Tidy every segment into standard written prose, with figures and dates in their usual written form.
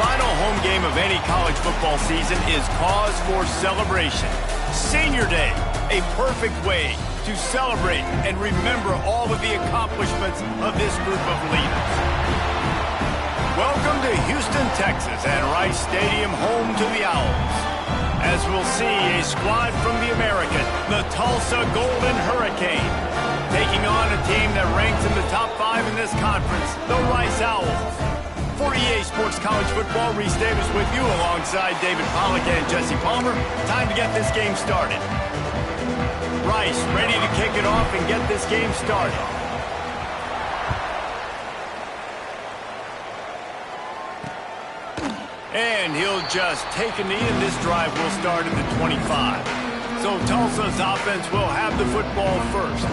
final home game of any college football season is cause for celebration. Senior Day, a perfect way to celebrate and remember all of the accomplishments of this group of leaders. Welcome to Houston, Texas, and Rice Stadium, home to the Owls. As we'll see, a squad from the American, the Tulsa Golden Hurricane, taking on a team that ranks in the top 5 in this conference, the Rice Owls. For EA Sports College Football, Reese Davis with you alongside David Pollack and Jesse Palmer. Time to get this game started. Rice ready to kick it off and get this game started. And he'll just take a knee, and this drive will start at the 25. So Tulsa's offense will have the football first.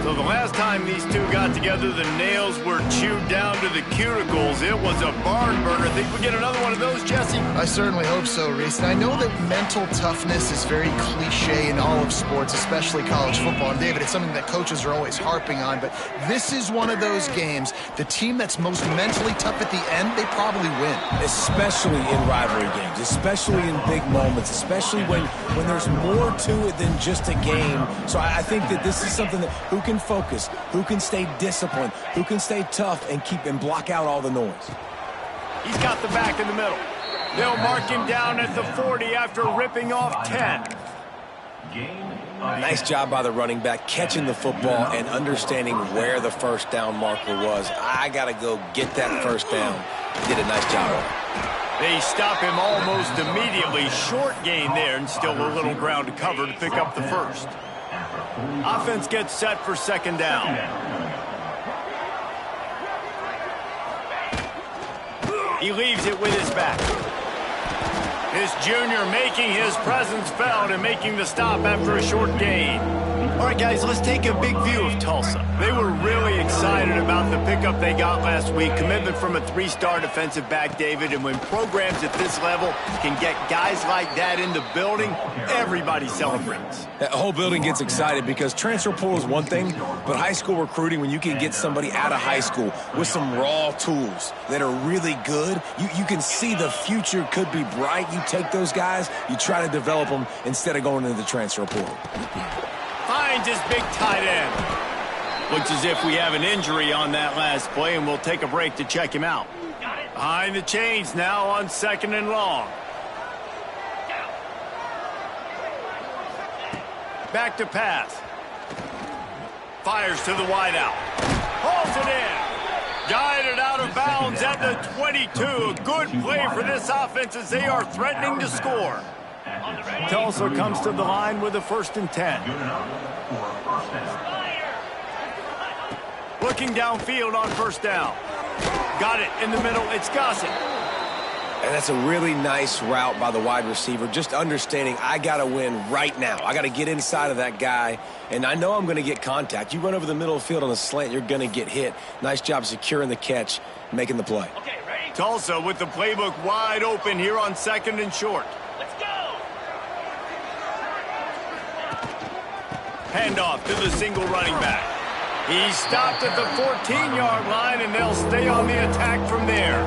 So the last time these two got together, the nails were chewed down to the cuticles. It was a barn burner. Think we get another one of those, Jesse? I certainly hope so, Reese. And I know that mental toughness is very cliche in all of sports, especially college football. And David, it's something that coaches are always harping on. But this is one of those games, the team that's most mentally tough at the end, they probably win. Especially in rivalry games, especially in big moments, especially when there's more to it than just a game. So I think that this is something that who can focus, who can stay disciplined, who can stay tough and block out all the noise. He's got the back in the middle. They'll mark him down at the 40 after ripping off 10. Nice job by the running back catching the football and understanding where the first down marker was. I got to go get that first down. He did a nice job on it. They stop him almost immediately. Short gain there, and still a little ground to cover to pick up the first. Offense gets set for second down. He leaves it with his back. This junior making his presence felt and making the stop after a short gain. All right, guys, let's take a big view of Tulsa. They were really excited about the pickup they got last week. Commitment from a 3-star defensive back, David. And when programs at this level can get guys like that in the building, everybody celebrates. That whole building gets excited because transfer portal is one thing, but high school recruiting, when you can get somebody out of high school with some raw tools that are really good, you can see the future could be bright. You take those guys, you try to develop them instead of going into the transfer portal. Finds his big tight end. Looks as if we have an injury on that last play, and we'll take a break to check him out. Behind the chains now on second and long. Back to pass. Fires to the wideout. Hauls it in. Guided out of bounds at the 22. A good play for this offense as they are threatening to score. Tulsa comes to the line with a 1st and 10. Looking downfield on first down. Got it in the middle. It's Gossett. And that's a really nice route by the wide receiver. Just understanding I got to win right now. I got to get inside of that guy, and I know I'm going to get contact. You run over the middle of the field on a slant, you're going to get hit. Nice job securing the catch, making the play. Okay, ready? Tulsa with the playbook wide open here on second and short. Handoff to the single running back. He stopped at the 14-yard line, and they'll stay on the attack from there.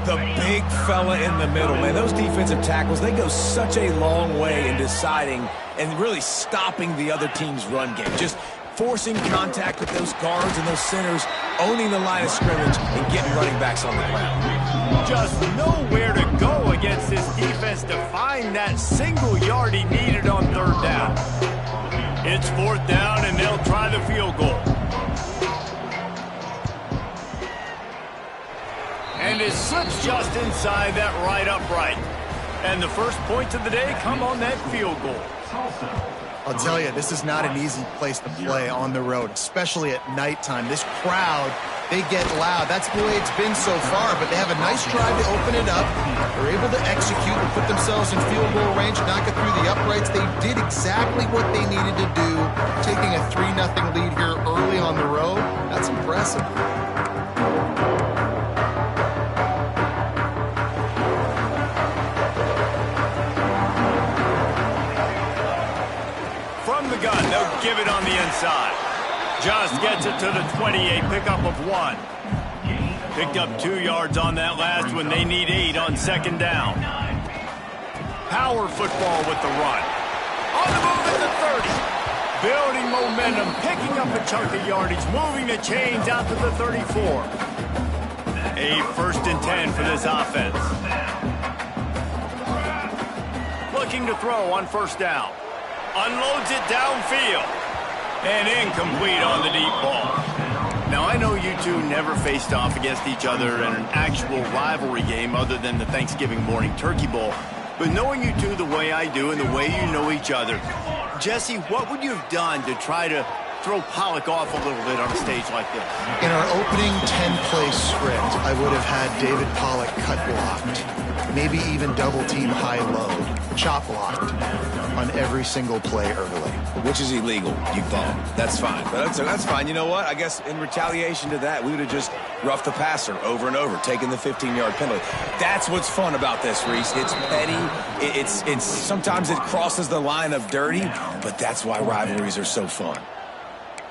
The big fella in the middle, man. Those defensive tackles, they go such a long way in deciding and really stopping the other team's run game. Just forcing contact with those guards and those centers, owning the line of scrimmage, and getting running backs on the ground. Just nowhere to go against this defense to find that single yard he needed on third down. It's 4th down, and they'll try the field goal. And it slips just inside that right upright. And the first points of the day come on that field goal. I'll tell you, this is not an easy place to play on the road, especially at nighttime. This crowd, they get loud. That's the way it's been so far, but they have a nice drive to open it up. They're able to execute and put themselves in field goal range, knock it through the uprights. They did exactly what they needed to do, taking a 3-0 lead here early on the road. That's impressive. From the gun, they'll give it on the inside. Just gets it to the 28, pickup of 1. Picked up 2 yards on that last one. They need 8 on second down. Power football with the run. On the move at the 30. Building momentum, picking up a chunk of yardage, moving the chains out to the 34. A 1st and 10 for this offense. Looking to throw on 1st down. Unloads it downfield. And incomplete on the deep ball. Now, I know you two never faced off against each other in an actual rivalry game other than the Thanksgiving morning turkey bowl. But knowing you two the way I do and the way you know each other, Jesse, what would you have done to try to throw Pollock off a little bit on a stage like this? In our opening 10-play script, I would have had David Pollock cut blocked, maybe even double-team high-low, chop blocked on every single play early. Which is illegal, you thought. That's fine. But that's fine. You know what? I guess in retaliation to that, we would have just roughed the passer over and over, taking the 15-yard penalty. That's what's fun about this, Reese. It's petty. It's sometimes it crosses the line of dirty, but that's why rivalries are so fun.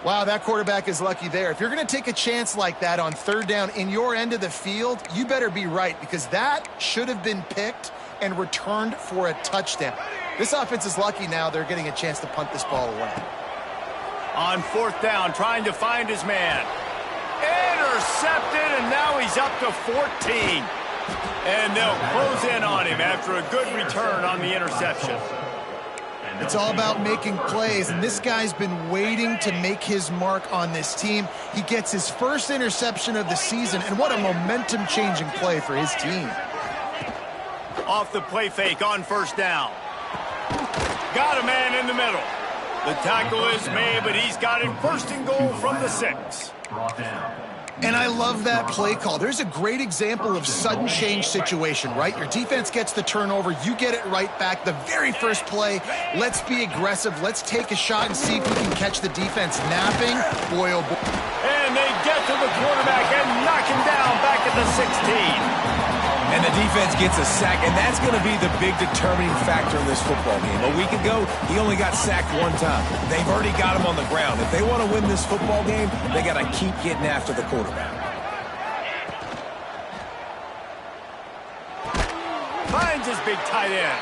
Wow, that quarterback is lucky there. If you're going to take a chance like that on 3rd down in your end of the field, you better be right, because that should have been picked and returned for a touchdown. This offense is lucky now they're getting a chance to punt this ball away. On 4th down, trying to find his man. Intercepted, and now he's up to 14. And they'll close in on him after a good return on the interception. It's all about making plays, and this guy's been waiting to make his mark on this team. He gets his 1st interception of the season, and what a momentum-changing play for his team. Off the play fake on 1st down. Got a man in the middle. The tackle is made, but he's got it 1st and goal from the 6. And I love that play call. There's a great example of sudden change situation, right? Your defense gets the turnover, you get it right back. The very first play, let's be aggressive. Let's take a shot and see if we can catch the defense napping. Boy, oh boy. And they get to the quarterback and knock him down back at the 16. And the defense gets a sack, and that's going to be the big determining factor in this football game. A week ago, he only got sacked 1 time. They've already got him on the ground. If they want to win this football game, they got to keep getting after the quarterback. Finds his big tight end.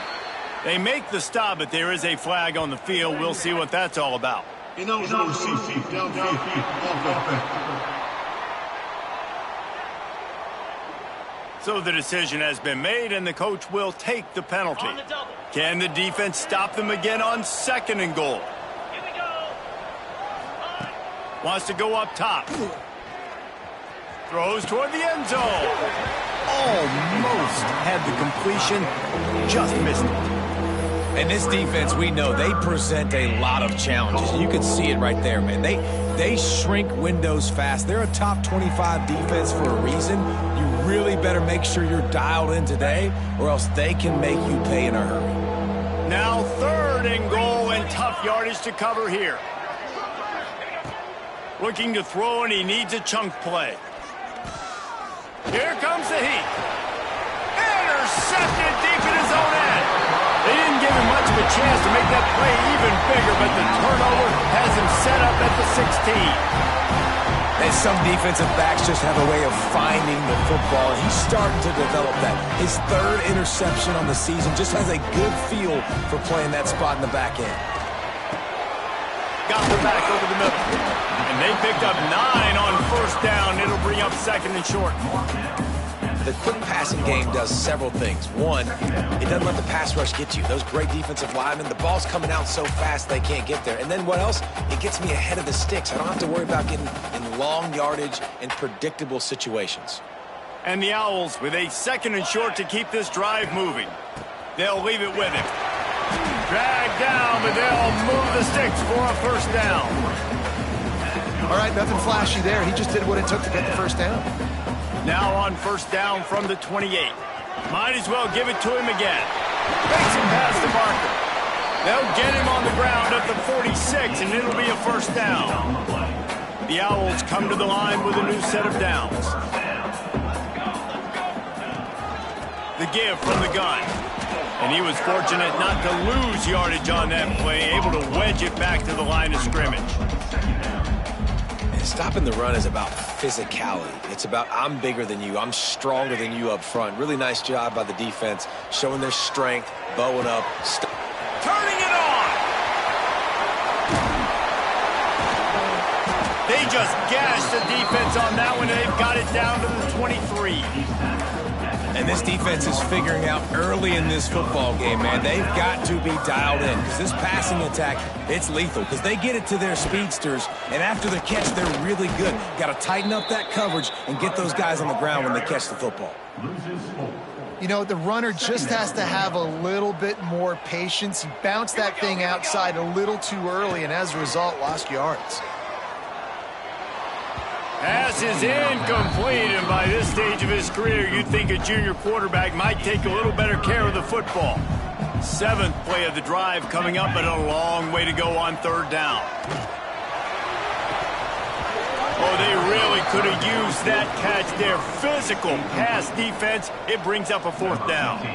They make the stop, but there is a flag on the field. We'll see what that's all about. So the decision has been made, and the coach will take the penalty. Can the defense stop them again on 2nd and goal? Wants to go up top. Throws toward the end zone. Almost had the completion, just missed it. And this defense, we know, they present a lot of challenges. You can see it right there, man. They shrink windows fast. They're a top 25 defense for a reason. You really better make sure you're dialed in today, or else they can make you pay in a hurry. Now 3rd and goal, and tough yardage to cover here. Looking to throw, and he needs a chunk play. Here comes the heat. Intercepted deep in his own end. They didn't give him much of a chance to make that play even bigger, but the turnover has him set up at the 16. And some defensive backs just have a way of finding the football, and he's starting to develop that. His 3rd interception on the season, just has a good feel for playing that spot in the back end. Got the back over the middle. And they picked up 9 on 1st down. It'll bring up 2nd and short. The quick passing game does several things. One, it doesn't let the pass rush get you. Those great defensive linemen, the ball's coming out so fast they can't get there. And then what else? It gets me ahead of the sticks. I don't have to worry about getting in long yardage and predictable situations. And the Owls with a 2nd and short to keep this drive moving. They'll leave it with him. Dragged down, but they'll move the sticks for a 1st down. All right, nothing flashy there. He just did what it took to get the 1st down. Now on 1st down from the 28. Might as well give it to him again. Makes him pass the marker. They'll get him on the ground at the 46, and it'll be a 1st down. The Owls come to the line with a new set of downs. The give from the gun. And he was fortunate not to lose yardage on that play, able to wedge it back to the line of scrimmage. Stopping the run is about physicality. It's about I'm bigger than you. I'm stronger than you up front. Really nice job by the defense, showing their strength, bowing up. Turning it on! They just gashed the defense on that one, and they've got it down to the 23. And this defense is figuring out early in this football game, man, they've got to be dialed in because this passing attack, it's lethal because they get it to their speedsters, and after the catch, they're really good. Got to tighten up that coverage and get those guys on the ground when they catch the football. You know, the runner just has to have a little bit more patience. He bounced that thing outside a little too early, and as a result, lost yards. Pass is incomplete, and by this stage of his career, you'd think a junior quarterback might take a little better care of the football. 7th play of the drive coming up, but a long way to go on 3rd down. Oh, they really could have used that catch there. Physical pass defense. It brings up a 4th down.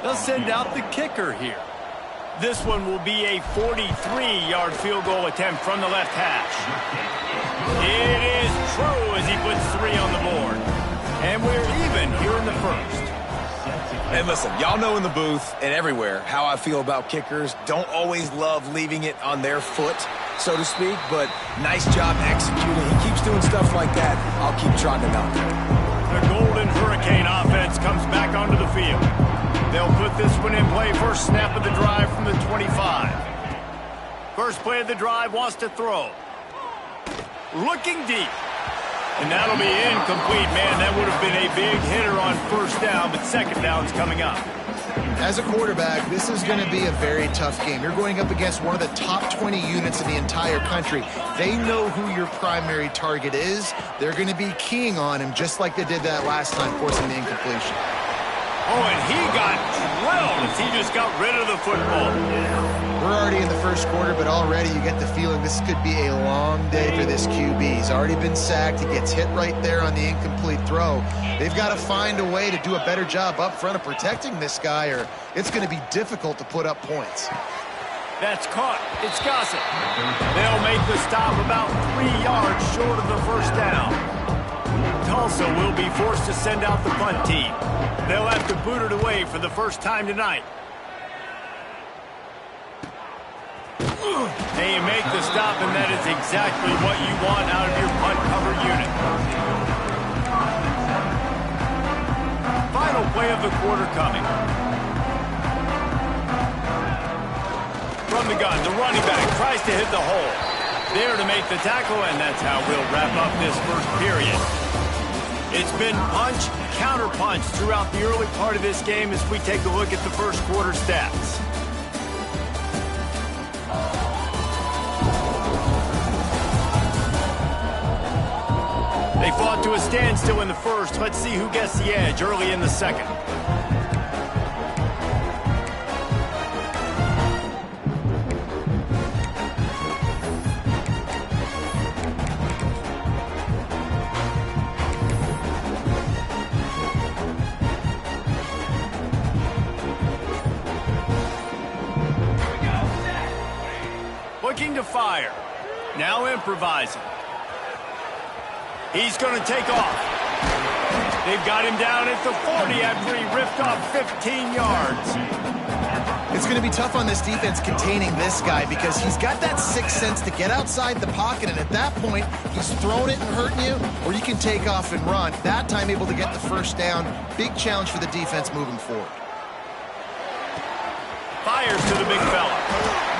They'll send out the kicker here. This one will be a 43-yard field goal attempt from the left hash. It is true as he puts 3 on the board. And we're even here in the 1st. And listen, y'all know in the booth and everywhere how I feel about kickers. Don't always love leaving it on their foot, so to speak, but nice job executing. He keeps doing stuff like that. I'll keep trotting him out there. The Golden Hurricane offense comes back onto the field. They'll put this one in play. First snap of the drive from the 25. First play of the drive, wants to throw. Looking deep. And that'll be incomplete, man. That would have been a big hitter on 1st down, but 2nd down's coming up. As a quarterback, this is going to be a very tough game. You're going up against one of the top 20 units in the entire country. They know who your primary target is. They're going to be keying on him just like they did that last time, forcing the incompletion. Oh, and he got drilled as he just got rid of the football. We're already in the 1st quarter, but already you get the feeling this could be a long day for this QB. He's already been sacked. He gets hit right there on the incomplete throw. They've got to find a way to do a better job up front of protecting this guy, or it's going to be difficult to put up points. That's caught. It's Gossett. They'll make the stop about 3 yards short of the 1st down. Tulsa will be forced to send out the punt team. They'll have to boot it away for the first time tonight. And you make the stop, and that is exactly what you want out of your punt cover unit. Final play of the quarter coming. From the gun, the running back tries to hit the hole. There to make the tackle, and that's how we'll wrap up this 1st period. It's been punch, counter punch throughout the early part of this game as we take a look at the 1st quarter stats. They fought to a standstill in the 1st. Let's see who gets the edge early in the 2nd. Looking to fire. Now improvising. He's going to take off. They've got him down at the 40 after he ripped off 15 yards. It's going to be tough on this defense containing this guy because he's got that 6th sense to get outside the pocket, and at that point, he's throwing it and hurting you, or you can take off and run. That time able to get the 1st down. Big challenge for the defense moving forward. Fires to the big fella.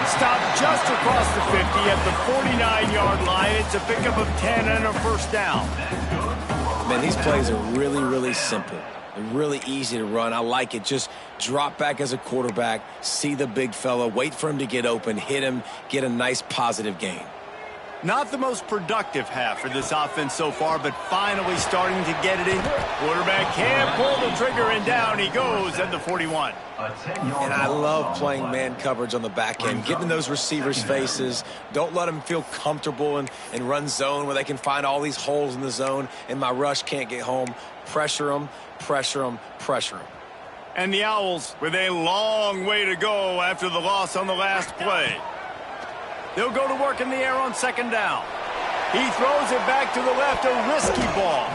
Stopped just across the 50 at the 49-yard line. It's a pickup of 10 and a 1st down. Man, these plays are really, really simple. They're really easy to run. I like it. Just drop back as a quarterback, see the big fella, wait for him to get open, hit him, get a nice positive gain. Not the most productive half for this offense so far, but finally starting to get it in. Quarterback can't pull the trigger, and down he goes at the 41. And I love playing man coverage on the back end, getting in those receivers' faces. Don't let them feel comfortable and run zone where they can find all these holes in the zone, and my rush can't get home. Pressure them, pressure them, pressure them. And the Owls with a long way to go after the loss on the last play. They'll go to work in the air on 2nd down. He throws it back to the left, a risky ball.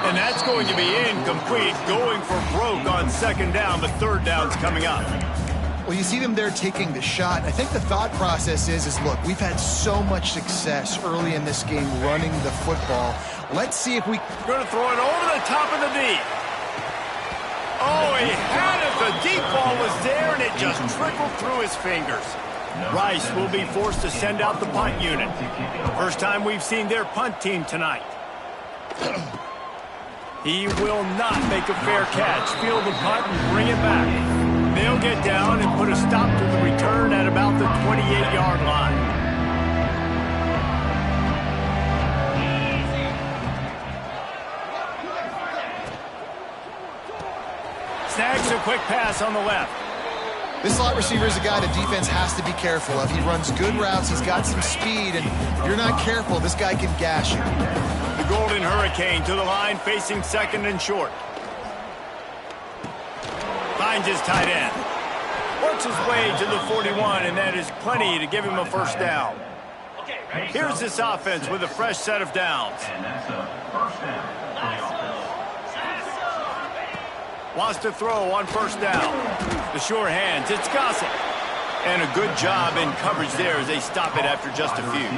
And that's going to be incomplete, going for broke on second down, but third down's coming up. Well, you see them there taking the shot. I think the thought process is look, we've had so much success early in this game running the football. Let's see if we... Going to throw it over the top of the deep. Oh, he had it. The deep ball was there, and it just trickled through his fingers. Rice will be forced to send out the punt unit. First time we've seen their punt team tonight. He will not make a fair catch. Field the punt and bring it back. They'll get down and put a stop to the return at about the 28-yard line. Snags a quick pass on the left. This slot receiver is a guy the defense has to be careful of. He runs good routes, he's got some speed, and if you're not careful, this guy can gash you. The Golden Hurricane to the line, facing second and short. Finds his tight end. Works his way to the 41, and that is plenty to give him a first down. Here's this offense with a fresh set of downs. Wants to throw on first down. The sure hands, it's Gossett. And a good job in coverage there as they stop it after just a few.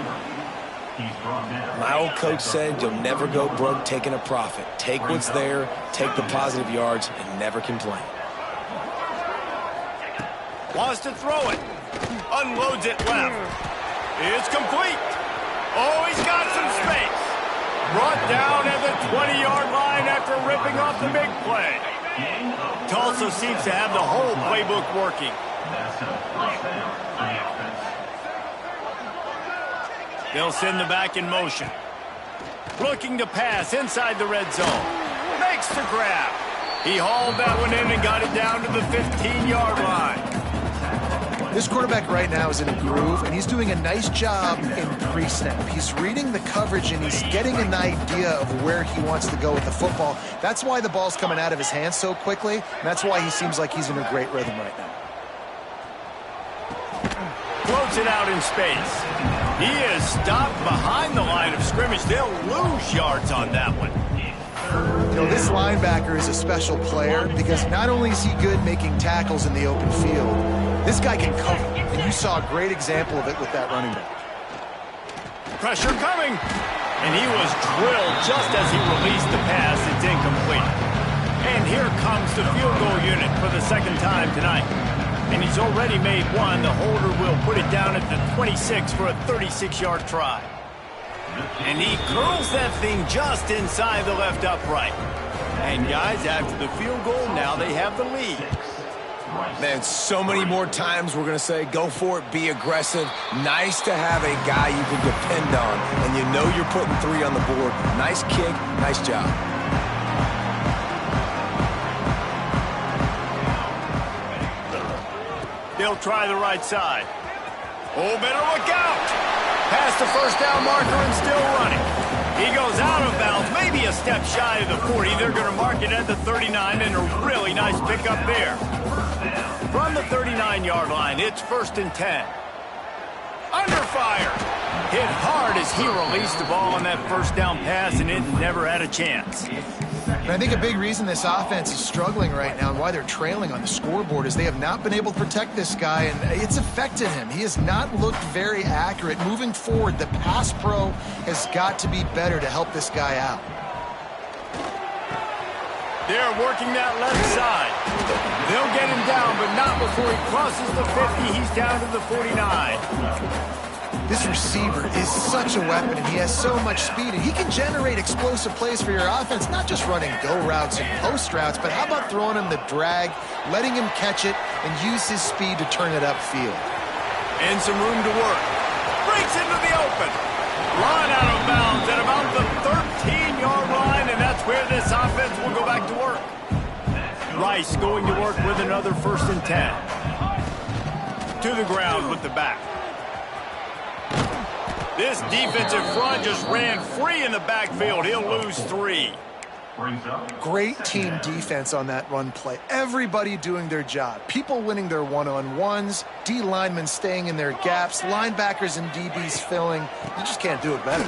My old coach said you'll never go broke taking a profit. Take what's there, take the positive yards, and never complain. Wants to throw it. Unloads it left. It's complete. Oh, he's got some space. Brought down at the 20-yard line after ripping off the big play. Tulsa seems to have the whole playbook working. They'll send the back in motion. Looking to pass inside the red zone. Makes the grab. He hauled that one in and got it down to the 15-yard line. This quarterback right now is in a groove, and he's doing a nice job in pre-snap. He's reading the coverage, and he's getting an idea of where he wants to go with the football. That's why the ball's coming out of his hands so quickly, and that's why he seems like he's in a great rhythm right now. Floats it out in space. He is stopped behind the line of scrimmage. They'll lose yards on that one. You know, this linebacker is a special player because not only is he good making tackles in the open field, this guy can cover, and you saw a great example of it with that running back. Pressure coming, and he was drilled just as he released the pass. It's incomplete. And here comes the field goal unit for the second time tonight. And he's already made one. The holder will put it down at the 26 for a 36-yard try. And he curls that thing just inside the left upright. And guys, after the field goal, now they have the lead. Man, so many more times we're going to say, go for it, be aggressive. Nice to have a guy you can depend on, and you know you're putting 3 on the board. Nice kick, nice job. They'll try the right side. Oh, better look out. Past the first down marker and still running. He goes out of bounds, maybe a step shy of the 40. They're going to mark it at the 39, and a really nice pickup there. From the 39-yard line, it's 1st and 10. Under fire. Hit hard as he released the ball on that first down pass, and it never had a chance. And I think a big reason this offense is struggling right now and why they're trailing on the scoreboard is they have not been able to protect this guy, and it's affected him. He has not looked very accurate. Moving forward, the pass pro has got to be better to help this guy out. They're working that left side. They'll get him down, but not before he crosses the 50. He's down to the 49. This receiver is such a weapon, and he has so much speed, and he can generate explosive plays for your offense, not just running go routes and post routes, but how about throwing him the drag, letting him catch it, and use his speed to turn it upfield. And some room to work. Breaks into the open. Run out of bounds at about the 13-yard line, and that's where this offense will go back to work. Rice going to work with another 1st and 10. To the ground with the back. This defensive front just ran free in the backfield. He'll lose 3. Great team defense on that run play. Everybody doing their job. People winning their one-on-ones, D linemen staying in their gaps, linebackers and DBs filling. You just can't do it better.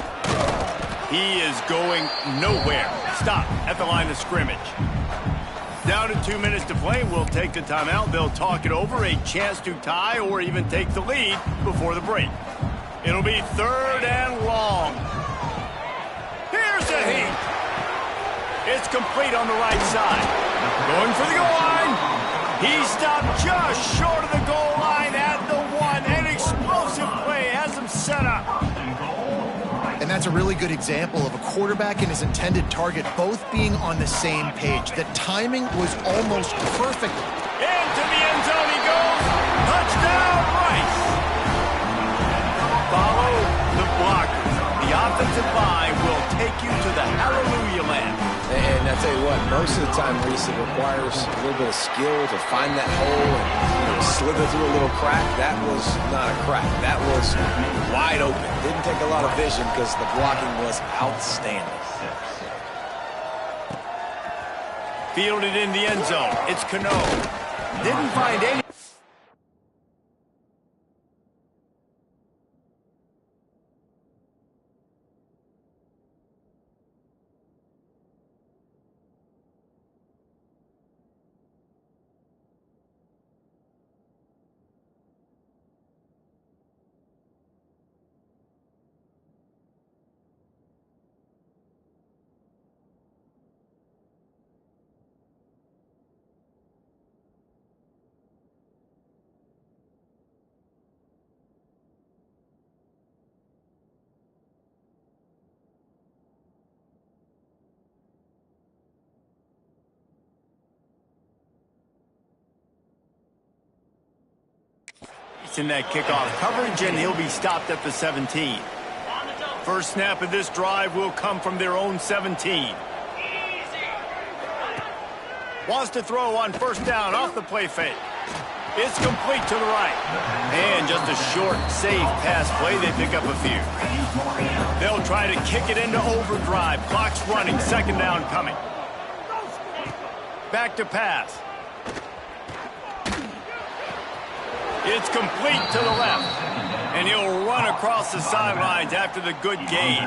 He is going nowhere. Stop at the line of scrimmage. Down to 2 minutes to play. We'll take the timeout. They'll talk it over. A chance to tie or even take the lead before the break. It'll be 3rd and long. Here's a heat. It's complete on the right side. Going for the goal line. He stopped just short of the goal line at the 1. An explosive play has him set up. And that's a really good example of a quarterback and his intended target both being on the same page. The timing was almost perfect. Into the end zone he goes. Touchdown, Rice. Follow the blockers. The offensive line will take you to the hallelujah land. And I tell you what, most of the time, Reese, it requires a little bit of skill to find that hole and slither through a little crack. That was not a crack. That was wide open. Didn't take a lot of vision because the blocking was outstanding. Fielded in the end zone. It's Cano. Didn't find any. In that kickoff coverage, and he'll be stopped at the 17. First snap of this drive will come from their own 17. Wants to throw on 1st down off the play fake. It's complete to the right. And just a short, safe pass play. They pick up a few. They'll try to kick it into overdrive. Clock's running. 2nd down coming. Back to pass. It's complete to the left, and he'll run across the sidelines after the good gain.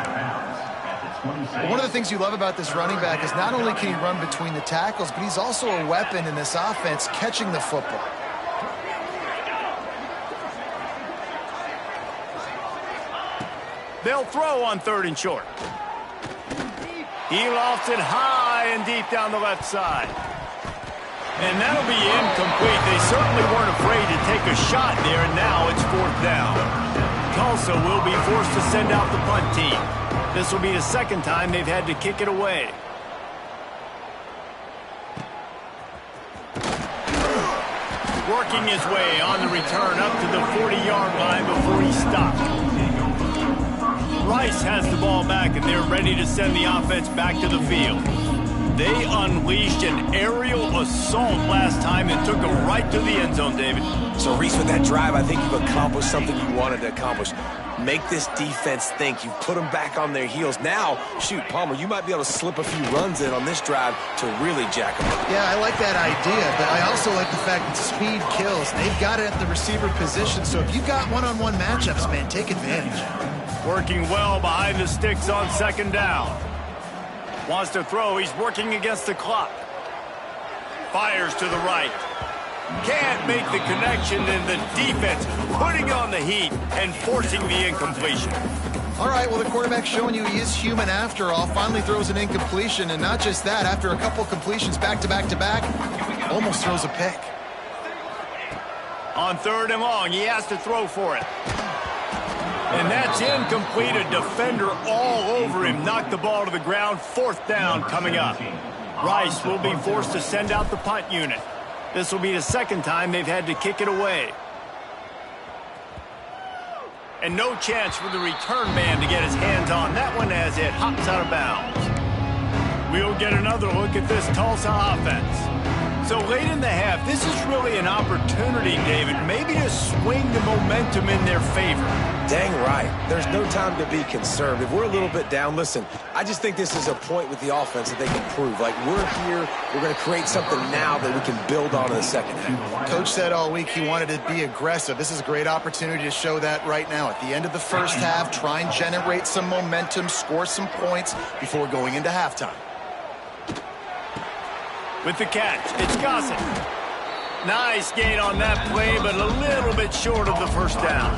One of the things you love about this running back is not only can he run between the tackles, but he's also a weapon in this offense catching the football. They'll throw on 3rd and short. He lofts it high and deep down the left side. And that'll be incomplete. They certainly weren't afraid to take a shot there, and now it's 4th down. Tulsa will be forced to send out the punt team. This will be the 2nd time they've had to kick it away. Working his way on the return up to the 40-yard line before he stopped. Rice has the ball back, and they're ready to send the offense back to the field. They unleashed an aerial assault last time and took them right to the end zone, David. So, Reese, with that drive, I think you've accomplished something you wanted to accomplish. Make this defense think. You've put them back on their heels. Now, shoot, Palmer, you might be able to slip a few runs in on this drive to really jack them up. Yeah, I like that idea, but I also like the fact that speed kills. They've got it at the receiver position, so if you've got one-on-one matchups, man, take advantage. Working well behind the sticks on 2nd down. Wants to throw. He's working against the clock. Fires to the right. Can't make the connection, and the defense putting on the heat and forcing the incompletion. All right, well, the quarterback's showing you he is human after all. Finally throws an incompletion, and not just that, after a couple completions back-to-back-to-back, almost throws a pick. On 3rd and long, he has to throw for it. And that's incomplete. A defender all over him. Knocked the ball to the ground. 4th down coming up. Rice will be forced to send out the punt unit. This will be the 2nd time they've had to kick it away. And no chance for the return man to get his hands on that one as it hops out of bounds. We'll get another look at this Tulsa offense. So late in the half, this is really an opportunity, David, maybe to swing the momentum in their favor. Dang right. There's no time to be concerned. If we're a little bit down, listen, I just think this is a point with the offense that they can prove. Like, we're here, we're going to create something now that we can build on in the second half. Coach said all week he wanted to be aggressive. This is a great opportunity to show that right now. At the end of the first half, try and generate some momentum, score some points before going into halftime. With the catch, it's Gossett. Nice gain on that play, but a little bit short of the first down.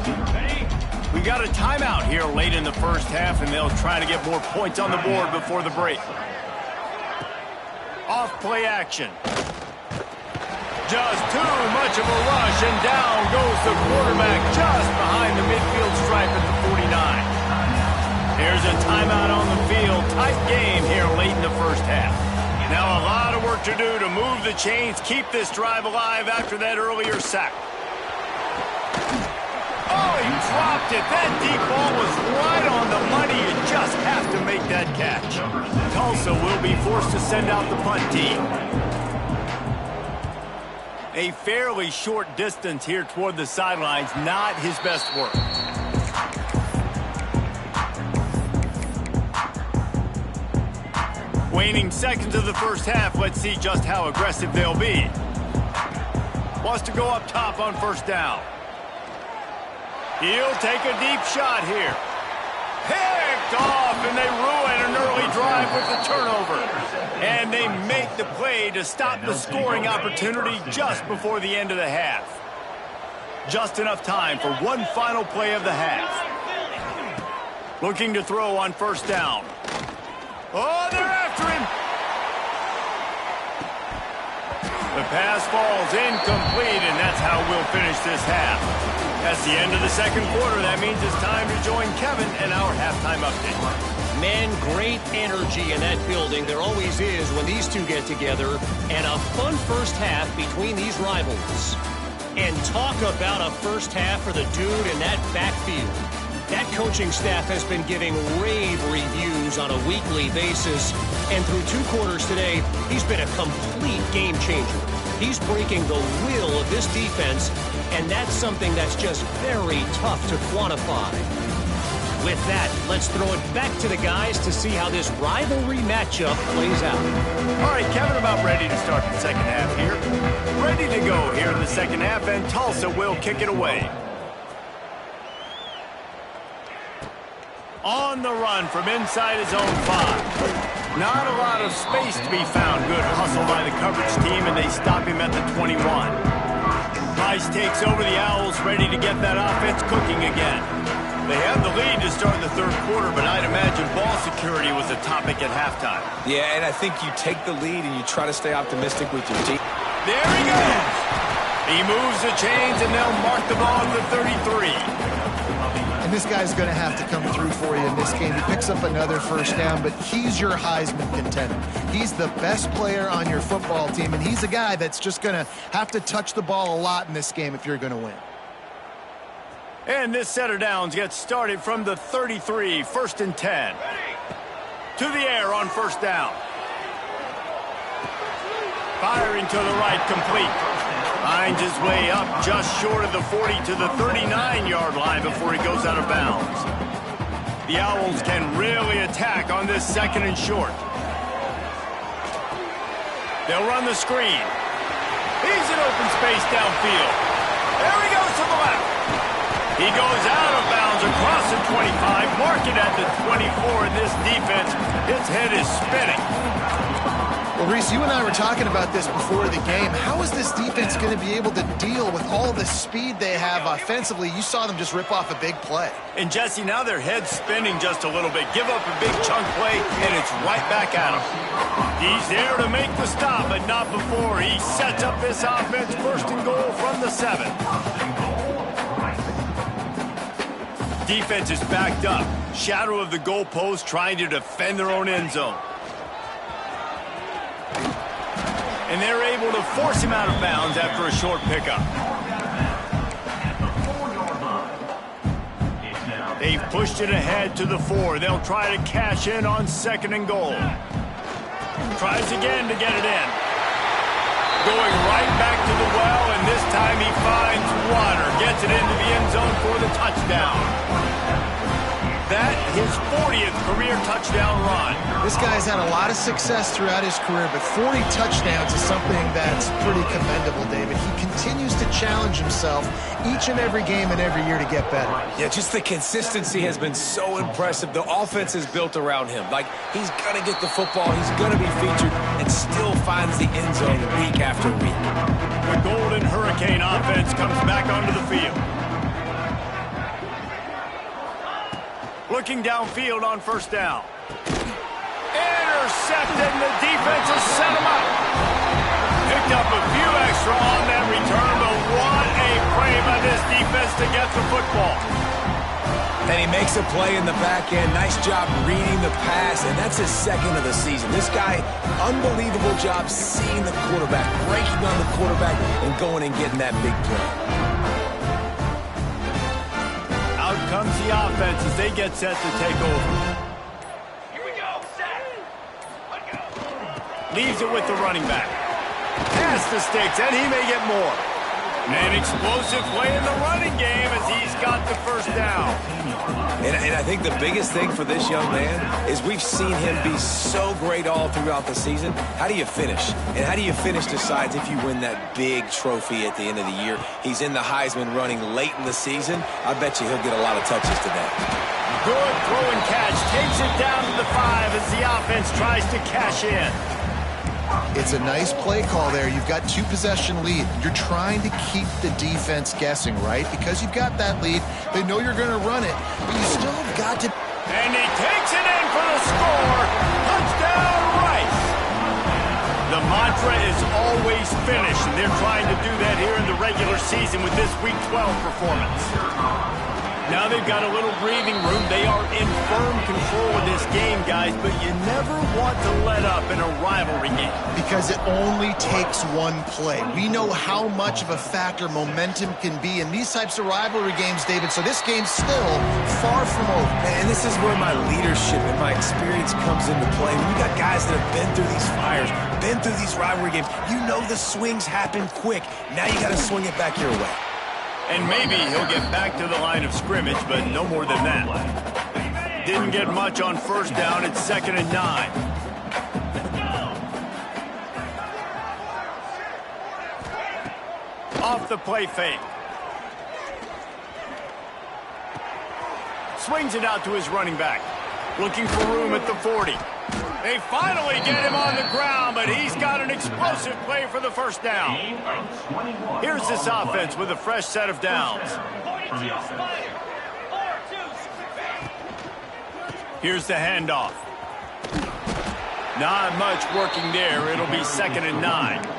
We got a timeout here late in the first half, and they'll try to get more points on the board before the break. Off play action. Just too much of a rush, and down goes the quarterback just behind the midfield stripe at the 49. Here's a timeout on the field. Tight game here late in the first half. Now a lot of work to do to move the chains, keep this drive alive after that earlier sack. Oh, he dropped it. That deep ball was right on the money. You just have to make that catch. Tulsa will be forced to send out the punt team. A fairly short distance here toward the sidelines, not his best work. Waning seconds of the first half. Let's see just how aggressive they'll be. Wants to go up top on first down. He'll take a deep shot here. Picked off, and they ruin an early drive with the turnover. And they make the play to stop the scoring opportunity just before the end of the half. Just enough time for one final play of the half. Looking to throw on first down. Oh, they're after him. The pass falls incomplete, and that's how we'll finish this half. That's the end of the second quarter. That means it's time to join Kevin and our halftime update. Man, great energy in that building. There always is when these two get together. And a fun first half between these rivals. And talk about a first half for the dude in that backfield. That coaching staff has been giving rave reviews on a weekly basis. And through two quarters today, he's been a complete game changer. He's breaking the will of this defense, and that's something that's just very tough to quantify. With that, let's throw it back to the guys to see how this rivalry matchup plays out. All right, Kevin, about ready to start the second half here. Ready to go here in the second half, and Tulsa will kick it away. On the run from inside his own 5. Not a lot of space to be found. Good hustle by the coverage team, and they stop him at the 21. Rice takes over the Owls, ready to get that offense cooking again. They have the lead to start the third quarter, but I'd imagine ball security was a topic at halftime. Yeah, and I think you take the lead and you try to stay optimistic with your team. There he goes. He moves the chains, and they'll mark the ball at the 33. And this guy's going to have to come through for you in this game. He picks up another first down, but he's your Heisman contender. He's the best player on your football team, and he's a guy that's just going to have to touch the ball a lot in this game if you're going to win. And this set of downs gets started from the 33, 1st and 10. To the air on first down. Firing to the right, complete. Finds his way up just short of the 40 to the 39-yard line before he goes out of bounds. The Owls can really attack on this second and short. They'll run the screen. He's in open space downfield. There he goes to the left. He goes out of bounds across the 25, mark it at the 24, and this defense, its head is spinning. Well, Reese, you and I were talking about this before the game. How is this defense going to be able to deal with all the speed they have offensively? You saw them just rip off a big play. And, Jesse, now their head's spinning just a little bit. Give up a big chunk play, and it's right back at him. He's there to make the stop, but not before. He sets up this offense, 1st and goal from the 7. Defense is backed up. Shadow of the goalpost, trying to defend their own end zone. And they're able to force him out of bounds after a short pickup. They've pushed it ahead to the 4. They'll try to cash in on 2nd and goal. Tries again to get it in. going right back to the well, and this time he finds water. Gets it into the end zone for the touchdown. That his 40th career touchdown run. This guy's had a lot of success throughout his career, but 40 touchdowns is something that's pretty commendable, David. He continues to challenge himself each and every game and every year to get better. Yeah, just the consistency has been so impressive. The offense is built around him. Like, he's going to get the football, he's going to be featured, and still finds the end zone week after week. The Golden Hurricane offense comes back onto the field. Looking downfield on first down. Intercepted, and the defense has set him up. Picked up a few extra on that return, but what a play by this defense to get the football. And he makes a play in the back end. Nice job reading the pass, and that's his second of the season. This guy, unbelievable job seeing the quarterback, breaking on the quarterback, and going and getting that big play. Out comes the offense as they get set to take over. Here we go, set. Let's go. Leaves it with the running back. Pass the sticks, and he may get more. An explosive play in the running game as he's got the first down. And I think the biggest thing for this young man is we've seen him be so great all throughout the season. How do you finish? And how do you finish decides if you win that big trophy at the end of the year. He's in the Heisman running late in the season. I bet you he'll get a lot of touches today. Good throw and catch. Takes it down to the 5 as the offense tries to cash in. It's a nice play call there. You've got 2-possession lead. You're trying to keep the defense guessing, right? Because you've got that lead. They know you're going to run it, but you still have got to... And he takes it in for the score. Touchdown, Rice. The mantra is always finish, and they're trying to do that here in the regular season with this Week 12 performance. Now they've got a little breathing room. They are in firm control of this game, guys, but you never want to let up in a rivalry game. Because it only takes one play. We know how much of a factor momentum can be in these types of rivalry games, David, so this game's still far from over. And this is where my leadership and my experience comes into play. When you got guys that have been through these fires, been through these rivalry games, you know the swings happen quick. Now you got to swing it back your way. And maybe he'll get back to the line of scrimmage, but no more than that. Didn't get much on first down. It's 2nd and 9. Off the play fake. Swings it out to his running back. Looking for room at the 40. They finally get him on the ground, but he's got an explosive play for the first down. Here's this offense with a fresh set of downs. Here's the handoff. Not much working there. It'll be 2nd and 9.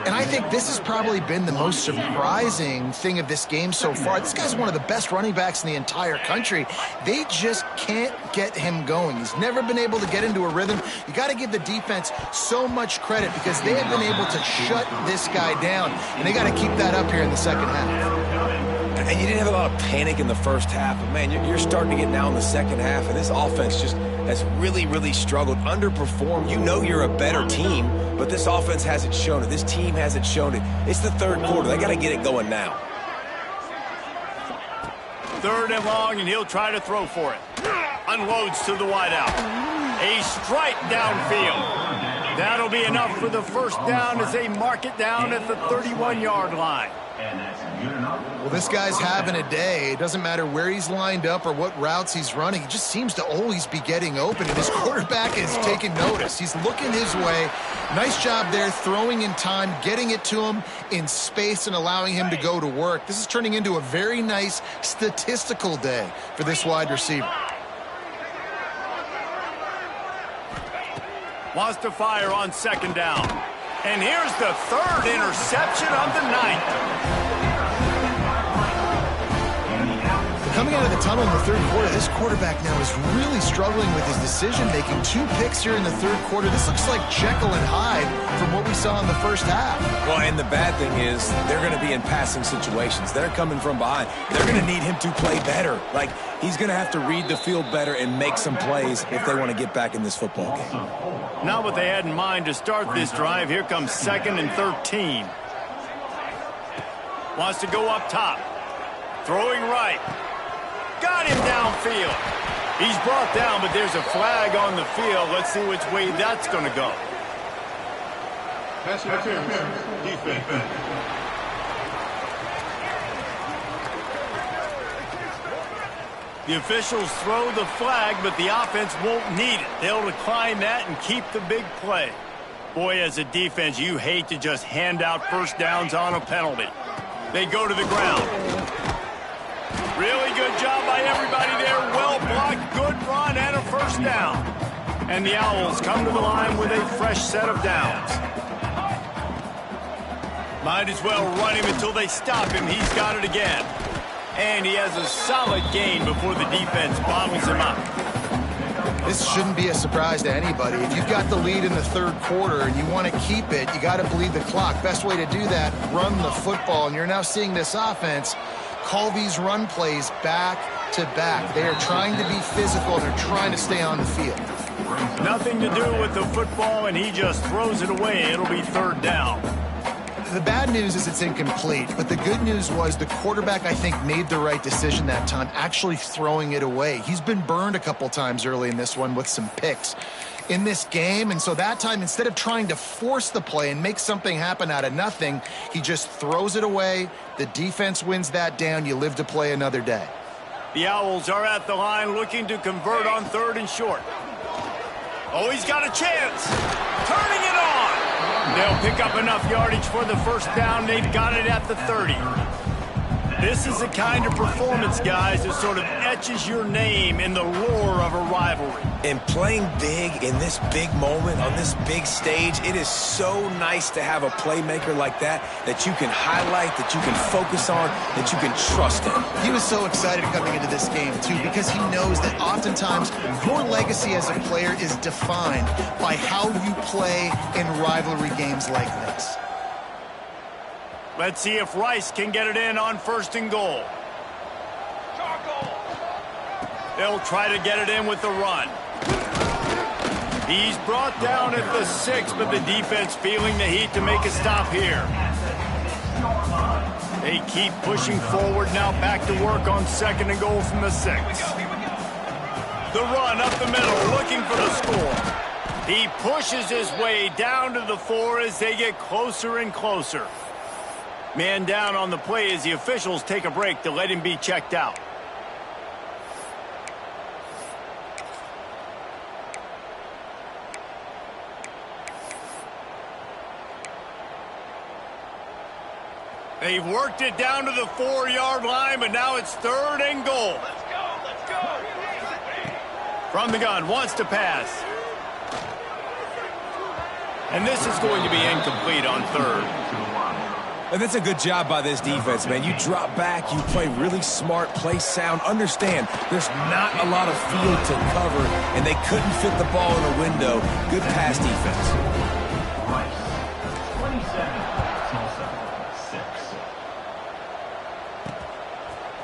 And I think this has probably been the most surprising thing of this game so far. This guy's one of the best running backs in the entire country. They just can't get him going. He's never been able to get into a rhythm. You got to give the defense so much credit because they have been able to shut this guy down. And they got to keep that up here in the second half. And you didn't have a lot of panic in the first half, but man, you're starting to get now in the second half, and this offense just has really, really struggled, underperformed. You know you're a better team, but this offense hasn't shown it. This team hasn't shown it. It's the third quarter. They got to get it going now. 3rd and long, and he'll try to throw for it. Unloads to the wideout. A strike downfield. That'll be enough for the first down as they mark it down at the 31-yard line. Well, this guy's having a day. It doesn't matter where he's lined up or what routes he's running. He just seems to always be getting open, and his quarterback is taking notice. He's looking his way. Nice job there, throwing in time, getting it to him in space and allowing him to go to work. This is turning into a very nice statistical day for this wide receiver. Wants to fire on 2nd down. And here's the 3rd interception of the night. Coming out of the tunnel in the third quarter, this quarterback now is really struggling with his decision-making. 2 picks here in the third quarter. This looks like Jekyll and Hyde from what we saw in the first half. Well, and the bad thing is they're going to be in passing situations. They're coming from behind. They're going to need him to play better. Like, he's going to have to read the field better and make some plays if they want to get back in this football game. Not what they had in mind to start this drive. Here comes 2nd and 13. Wants to go up top. Throwing right. Got him downfield. He's brought down, but there's a flag on the field. Let's see which way that's going to go. Pass interference. Defense. The officials throw the flag, but the offense won't need it. They'll decline that and keep the big play. Boy, as a defense, you hate to just hand out first downs on a penalty. They go to the ground. Really good job by everybody there. Well blocked, good run, and a first down. And the Owls come to the line with a fresh set of downs. Might as well run him until they stop him. He's got it again. And he has a solid gain before the defense bottles him up. This shouldn't be a surprise to anybody. If you've got the lead in the third quarter and you want to keep it, you got to bleed the clock. Best way to do that, run the football. And you're now seeing this offense call these run plays back to back. They are trying to be physical, and they're trying to stay on the field. Nothing to do with the football, and he just throws it away. It'll be third down. The bad news is it's incomplete, but the good news was the quarterback, I think, made the right decision that time, actually throwing it away. He's been burned a couple times early in this one with some picks in this game, and so that time, instead of trying to force the play and make something happen out of nothing, he just throws it away. The defense wins that down. You live to play another day. The Owls are at the line looking to convert on 3rd and short. Oh, he's got a chance. Turning it on. They'll pick up enough yardage for the first down. They've got it at the 30. This is the kind of performance, guys, that sort of etches your name in the lore of a rivalry. And playing big in this big moment, on this big stage, it is so nice to have a playmaker like that you can highlight, that you can focus on, that you can trust in. He was so excited coming into this game, too, because he knows that oftentimes your legacy as a player is defined by how you play in rivalry games like this. Let's see if Rice can get it in on 1st and goal. They'll try to get it in with the run. He's brought down at the 6, but the defense feeling the heat to make a stop here. They keep pushing forward now, back to work on 2nd and goal from the 6. The run up the middle, looking for the score. He pushes his way down to the 4 as they get closer and closer. Man down on the play as the officials take a break to let him be checked out. They've worked it down to the 4-yard line, but now it's 3rd and goal. Let's go. From the gun, wants to pass. And this is going to be incomplete on 3rd. And that's a good job by this defense, man. You drop back, you play really smart, play sound. Understand, there's not a lot of field to cover, and they couldn't fit the ball in a window. Good pass defense. 27, Tulsa,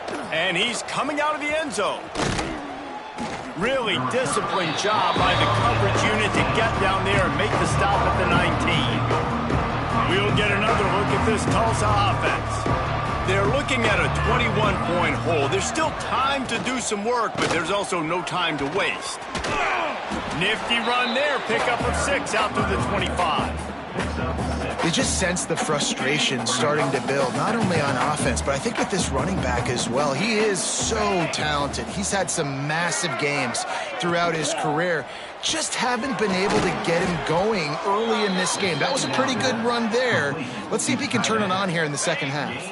6. And he's coming out of the end zone. Really disciplined job by the coverage unit to get down there and make the stop at the 19. We'll get another look at this Tulsa offense. They're looking at a 21-point hole. There's still time to do some work, but there's also no time to waste. Nifty run there. Pickup of 6 out to the 25. You just sense the frustration starting to build, not only on offense, but I think with this running back as well. He is so talented. He's had some massive games throughout his career. Just haven't been able to get him going early in this game. That was a pretty good run there. Let's see if he can turn it on here in the second half.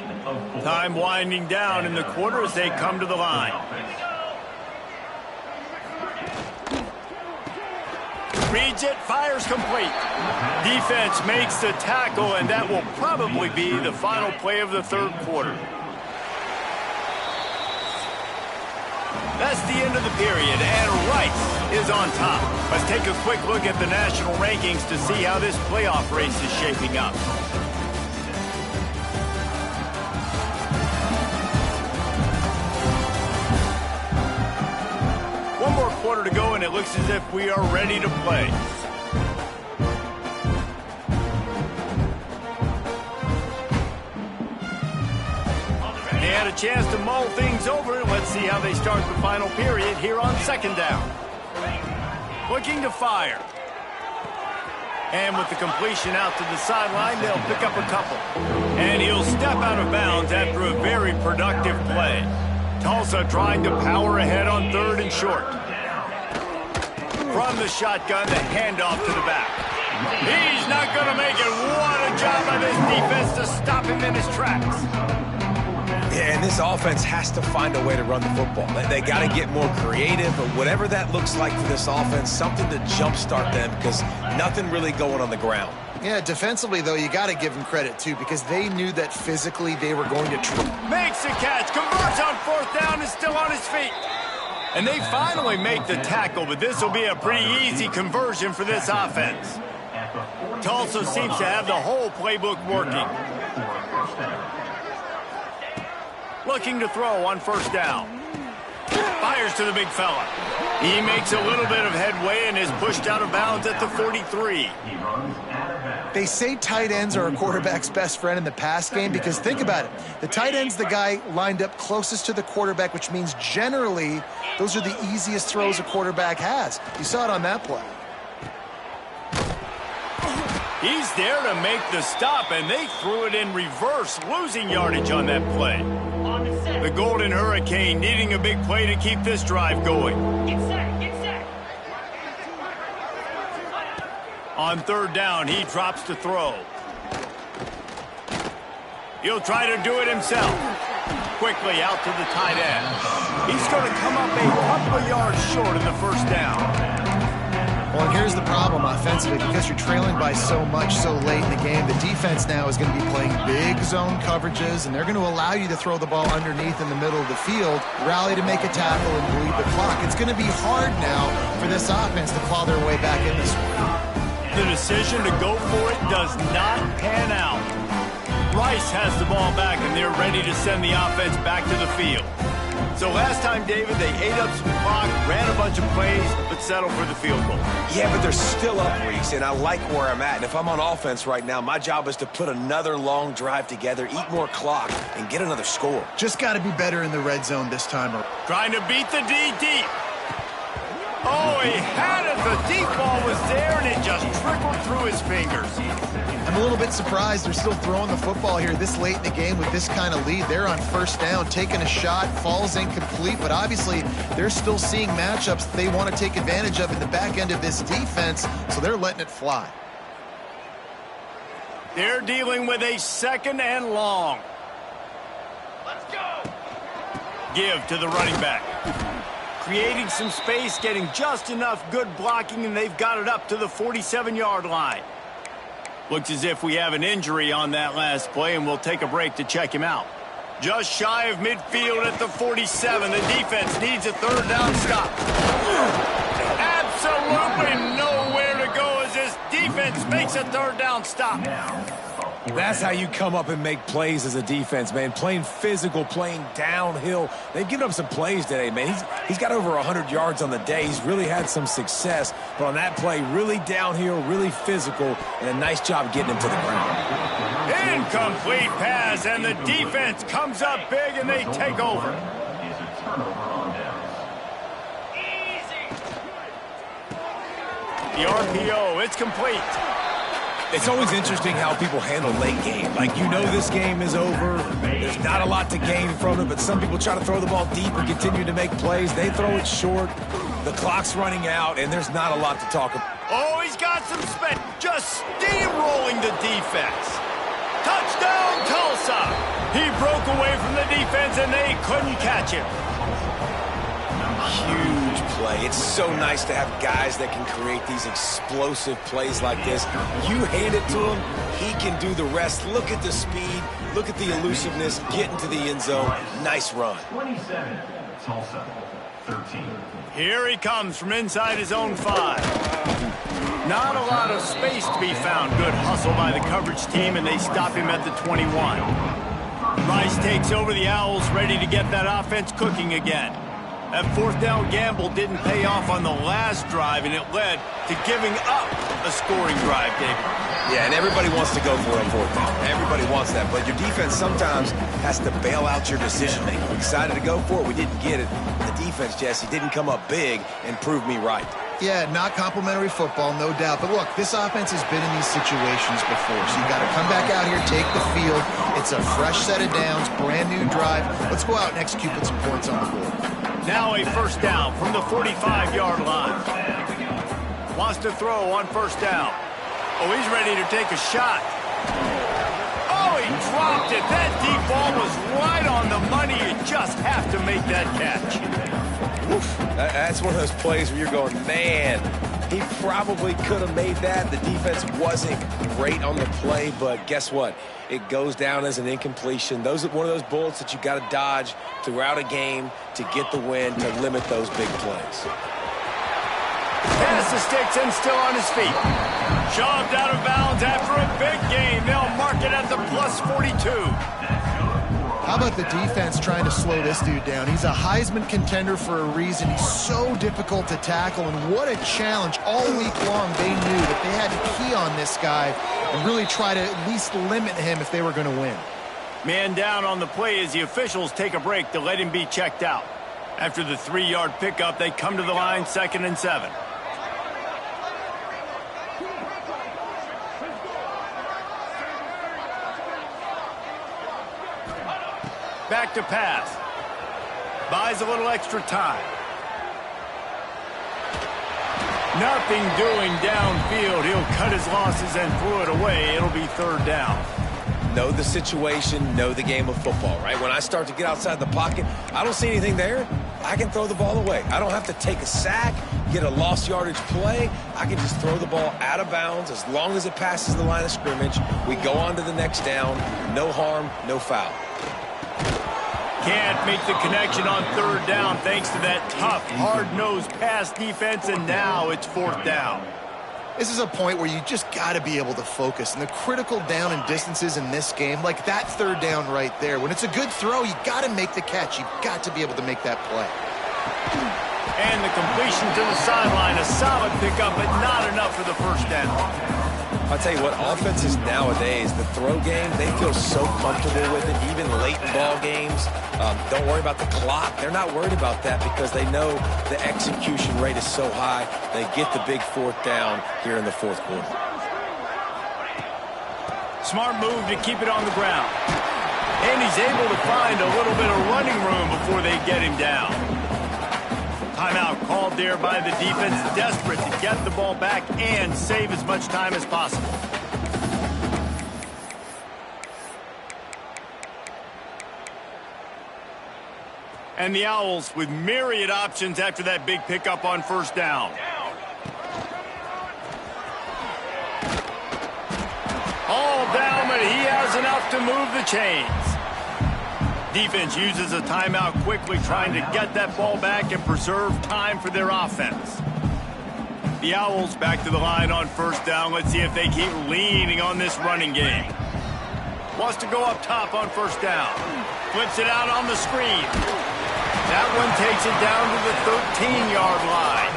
Time winding down in the quarter as they come to the line. Reads it, fires complete. Defense makes the tackle, and that will probably be the final play of the third quarter. That's the end of the period, and Rice is on top. Let's take a quick look at the national rankings to see how this playoff race is shaping up. One more quarter to go, and it looks as if we are ready to play. They had a chance to mull things over. Let's see how they start the final period here on second down. Looking to fire. And with the completion out to the sideline, they'll pick up a couple. And he'll step out of bounds after a very productive play. Tulsa trying to power ahead on third and short. From the shotgun, the handoff to the back. He's not going to make it. What a job by this defense to stop him in his tracks. Yeah, and this offense has to find a way to run the football. They got to get more creative, but whatever that looks like for this offense, something to jumpstart them because nothing really going on the ground. Yeah, defensively, though, you got to give them credit, too, because they knew that physically they were going to try. Makes a catch, converts on fourth down, and still on his feet. And they finally make the tackle, but this will be a pretty easy conversion for this offense. Tulsa seems to have the whole playbook working. Looking to throw on first down. Fires to the big fella. He makes a little bit of headway and is pushed out of bounds at the 43. They say tight ends are a quarterback's best friend in the pass game because think about it. The tight end's the guy lined up closest to the quarterback, which means generally those are the easiest throws a quarterback has. You saw it on that play. He's there to make the stop, and they threw it in reverse, losing yardage on that play. The Golden Hurricane needing a big play to keep this drive going. Get set, get set. On third down, he drops to throw. He'll try to do it himself. Quickly out to the tight end. He's going to come up a couple of yards short of the first down. Well, and here's the problem offensively. Because you're trailing by so much so late in the game, the defense now is going to be playing big zone coverages, and they're going to allow you to throw the ball underneath in the middle of the field, rally to make a tackle, and bleed the clock. It's going to be hard now for this offense to claw their way back in this one. The decision to go for it does not pan out. Rice has the ball back, and they're ready to send the offense back to the field. So last time, David, they ate up some clock, ran a bunch of plays, but settled for the field goal. Yeah, but they're still up, Reese, and I like where I'm at. And if I'm on offense right now, my job is to put another long drive together, eat more clock, and get another score. Just got to be better in the red zone this time around. Trying to beat the D deep. Oh, he had it. The deep ball was there, and it just trickled through his fingers. I'm a little bit surprised they're still throwing the football here this late in the game with this kind of lead. They're on first down, taking a shot, falls incomplete, but obviously they're still seeing matchups they want to take advantage of in the back end of this defense, so they're letting it fly. They're dealing with a second and long. Let's go. Give to the running back. Creating some space, getting just enough good blocking, and they've got it up to the 47-yard line. Looks as if we have an injury on that last play, and we'll take a break to check him out. Just shy of midfield at the 47. The defense needs a third down stop. Absolutely nowhere to go as this defense makes a third down stop. That's how you come up and make plays as a defense, man. Playing physical, playing downhill. They've given up some plays today, man. He's got over 100 yards on the day. He's really had some success. But on that play, really downhill, really physical, and a nice job getting him to the ground. Incomplete pass, and the defense comes up big, and they take over. The RPO, it's complete. It's always interesting how people handle late game. Like, you know this game is over. There's not a lot to gain from it, but some people try to throw the ball deep and continue to make plays. They throw it short. The clock's running out, and there's not a lot to talk about. Oh, he's got some space. Just steamrolling the defense. Touchdown, Tulsa. He broke away from the defense, and they couldn't catch him. Huge play. It's so nice to have guys that can create these explosive plays like this. You hand it to him, he can do the rest. Look at the speed. Look at the elusiveness. Get into the end zone. Nice run. 27, Tulsa. 13. Here he comes from inside his own 5. Not a lot of space to be found. Good hustle by the coverage team, and they stop him at the 21. Rice takes over. The Owls ready to get that offense cooking again. That fourth down gamble didn't pay off on the last drive, and it led to giving up a scoring drive, David. Yeah, and everybody wants to go for it on fourth down. Everybody wants that, but your defense sometimes has to bail out your decision-making. We decided to go for it. We didn't get it. The defense, Jesse, didn't come up big and prove me right. Yeah, not complimentary football, no doubt. But look, this offense has been in these situations before, so you got to come back out here, take the field. It's a fresh set of downs, brand new drive. Let's go out and execute with some points on the board. Now a first down from the 45-yard line. Wants to throw on first down. Oh, he's ready to take a shot. Oh, he dropped it. That deep ball was right on the money. You just have to make that catch. Oof. That's one of those plays where you're going, man, he probably could have made that. The defense wasn't great on the play, but guess what? It goes down as an incompletion. Those are one of those bullets that you got to dodge throughout a game to get the win, to limit those big plays. Pass the sticks and still on his feet. Shoved out of bounds after a big game. They'll mark it at the plus 42. How about the defense trying to slow this dude down? He's a Heisman contender for a reason. He's so difficult to tackle, and what a challenge. All week long, they knew that they had to key on this guy and really try to at least limit him if they were going to win. Man down on the play as the officials take a break to let him be checked out. After the 3-yard pickup, they come to the line, 2nd and 7. Back to pass. Buys a little extra time. Nothing doing downfield. He'll cut his losses and throw it away. It'll be 3rd down. Know the situation, know the game of football, right? When I start to get outside the pocket, I don't see anything there. I can throw the ball away. I don't have to take a sack, get a lost yardage play. I can just throw the ball out of bounds as long as it passes the line of scrimmage. We go on to the next down. No harm, no foul. Can't make the connection on 3rd down thanks to that tough, hard-nosed pass defense, and now it's 4th down. This is a point where you just got to be able to focus. And the critical down and distances in this game, like that 3rd down right there, when it's a good throw, you got to make the catch. You've got to be able to make that play. And the completion to the sideline, a solid pickup, but not enough for the 1st down. I'll tell you what, offenses nowadays, the throw game, they feel so comfortable with it, even late in ball games. Don't worry about the clock. They're not worried about that because they know the execution rate is so high. They get the big 4th down here in the 4th quarter. Smart move to keep it on the ground. And he's able to find a little bit of running room before they get him down. Timeout called there by the defense, desperate to get the ball back and save as much time as possible. And the Owls with myriad options after that big pickup on 1st down. All down, but he has enough to move the chains. Defense uses a timeout quickly, trying to get that ball back and preserve time for their offense. The Owls back to the line on 1st down. Let's see if they keep leaning on this running game. Wants to go up top on 1st down. Flips it out on the screen. That one takes it down to the 13-yard line.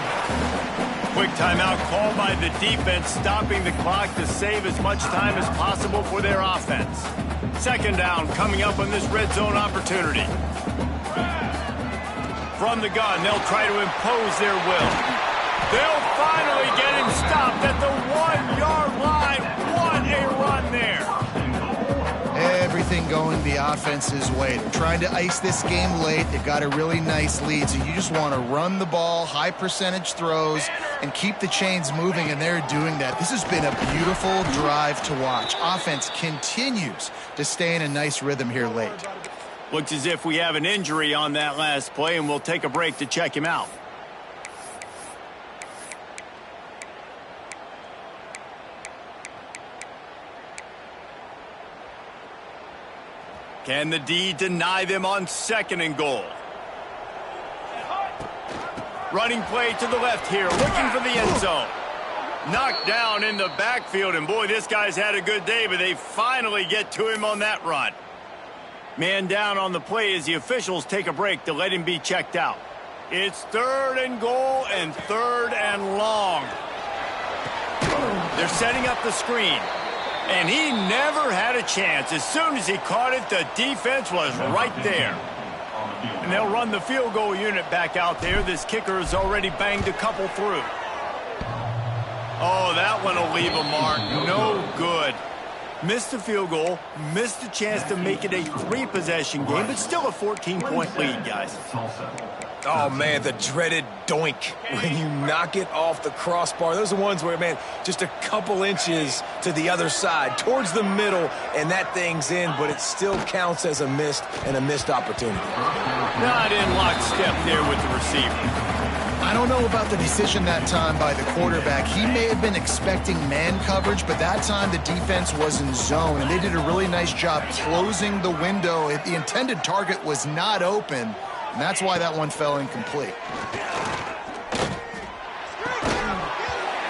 Quick timeout called by the defense, stopping the clock to save as much time as possible for their offense. 2nd down coming up on this red zone opportunity. From the gun, they'll try to impose their will. They'll finally get him stopped at the 1-yard line. What a run there. Everything going the offense's way. They're trying to ice this game late. They've got a really nice lead, so you just want to run the ball, high percentage throws, and keep the chains moving, and they're doing that. This has been a beautiful drive to watch. Offense continues to stay in a nice rhythm here late. Looks as if we have an injury on that last play, and we'll take a break to check him out. Can the D deny them on 2nd and goal? Running play to the left here, looking for the end zone. Knocked down in the backfield, and boy, this guy's had a good day, but they finally get to him on that run. Man down on the play as the officials take a break to let him be checked out. It's 3rd and goal and 3rd and long. They're setting up the screen, and he never had a chance. As soon as he caught it, the defense was right there. And they'll run the field goal unit back out there. This kicker has already banged a couple through. Oh, that one will leave a mark. No good. Missed the field goal, missed the chance to make it a 3-possession game, but still a 14-point lead, guys. Oh, man, the dreaded doink when you knock it off the crossbar. Those are ones where, man, just a couple inches to the other side, towards the middle, and that thing's in, but it still counts as a missed opportunity. Not in lockstep there with the receiver. I don't know about the decision that time by the quarterback. He may have been expecting man coverage, but that time the defense was in zone, and they did a really nice job closing the window. The intended target was not open, and that's why that one fell incomplete.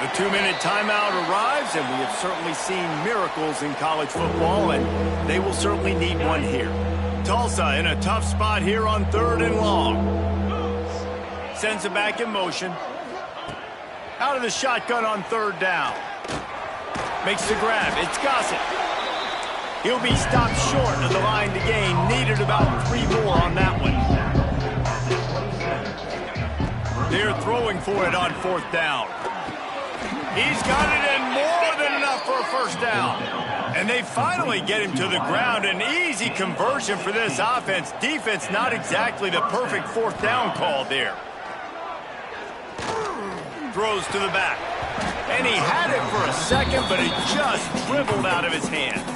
The 2-minute timeout arrives, and we have certainly seen miracles in college football, and they will certainly need one here. Tulsa in a tough spot here on 3rd and long. Sends it back in motion. Out of the shotgun on 3rd down. Makes the grab. It's Gossett. He'll be stopped short of the line to gain. Needed about 3 more on that one. They're throwing for it on 4th down. He's got it, and more than enough for a 1st down. And they finally get him to the ground. An easy conversion for this offense. Defense not exactly the perfect 4th down call there. Throws to the back. And he had it for a second, but it just dribbled out of his hands.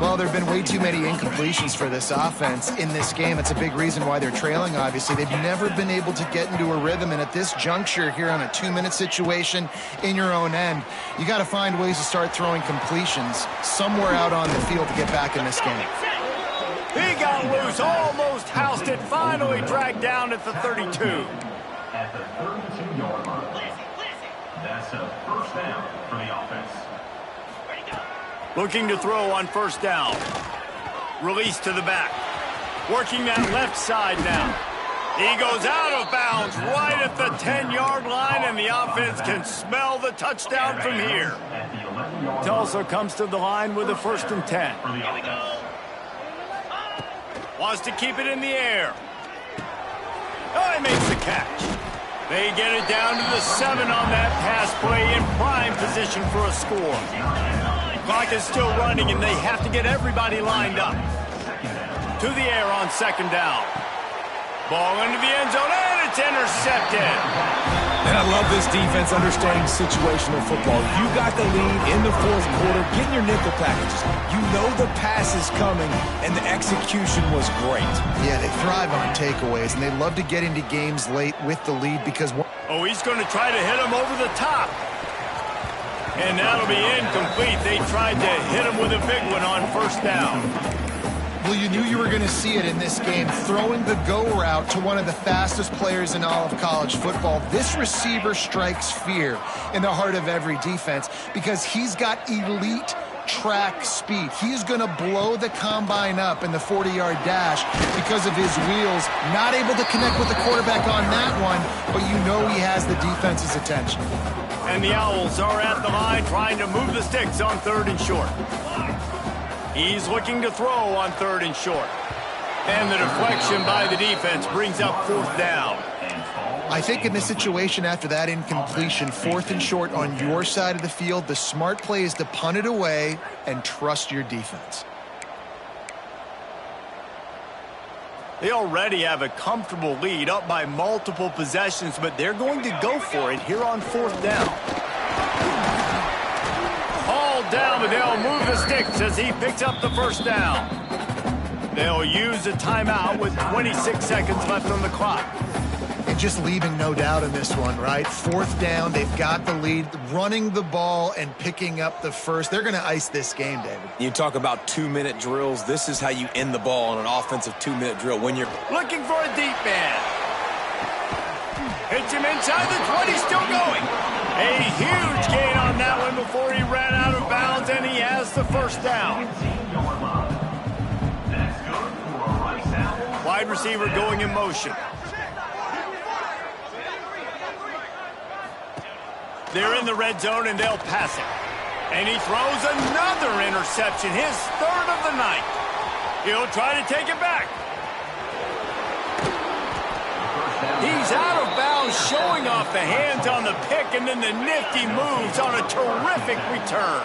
Well, there have been way too many incompletions for this offense in this game. It's a big reason why they're trailing, obviously. They've never been able to get into a rhythm, and at this juncture here on a 2-minute situation in your own end, you got to find ways to start throwing completions somewhere out on the field to get back in this game. He got loose, almost housed it, finally dragged down at the 32. At the 32-yard line. That's a 1st down for the offense. Looking to throw on 1st down. Release to the back. Working that left side now. He goes out of bounds right at the 10-yard line, and the offense can smell the touchdown from here. Tulsa comes to the line with a 1st and 10. Wants to keep it in the air. Oh, he makes the catch. They get it down to the 7 on that pass play, in prime position for a score. Clock is still running, and they have to get everybody lined up. To the air on 2nd down. Ball into the end zone, and it's intercepted. And I love this defense understanding situational football. You got the lead in the 4th quarter, getting your nickel packages. You know the pass is coming, and the execution was great. Yeah, they thrive on takeaways, and they love to get into games late with the lead because... Oh, he's going to try to hit him over the top. And that'll be incomplete. They tried to hit him with a big one on 1st down. Well, you knew you were going to see it in this game, throwing the go route to one of the fastest players in all of college football. This receiver strikes fear in the heart of every defense because he's got elite track speed. He's going to blow the combine up in the 40-yard dash because of his wheels. Not able to connect with the quarterback on that one, but you know he has the defense's attention. And the Owls are at the line trying to move the sticks on 3rd and short. He's looking to throw on 3rd and short. And the deflection by the defense brings up 4th down. I think in this situation after that incompletion, 4th and short on your side of the field, the smart play is to punt it away and trust your defense. They already have a comfortable lead, up by multiple possessions, but they're going to go for it here on 4th down. Down, but they'll move the sticks as he picks up the 1st down. They'll use a timeout with 26 seconds left on the clock. And just leaving no doubt in this one, right? 4th down, they've got the lead, running the ball and picking up the 1st. They're going to ice this game, David. You talk about 2-minute drills. This is how you end the ball on an offensive 2-minute drill when you're looking for a deep man. Hits him inside the 20, still going. A huge gain on that one before he ran out of bounds, and he has the first down. Wide receiver going in motion. They're in the red zone, and they'll pass it. And he throws another interception, his third of the night. He'll try to take it back. He's out of bounds, showing off the hands on the pick, and then the nifty moves on a terrific return.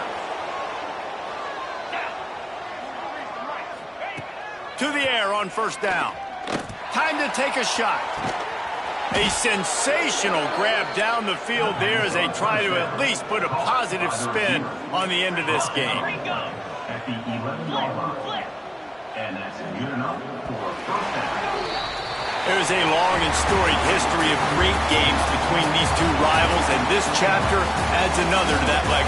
To the air on first down. Time to take a shot. A sensational grab down the field there as they try to at least put a positive spin on the end of this game. At the 11-yard line. And that's good enough for a first down. There's a long and storied history of great games between these two rivals, and this chapter adds another to that legacy.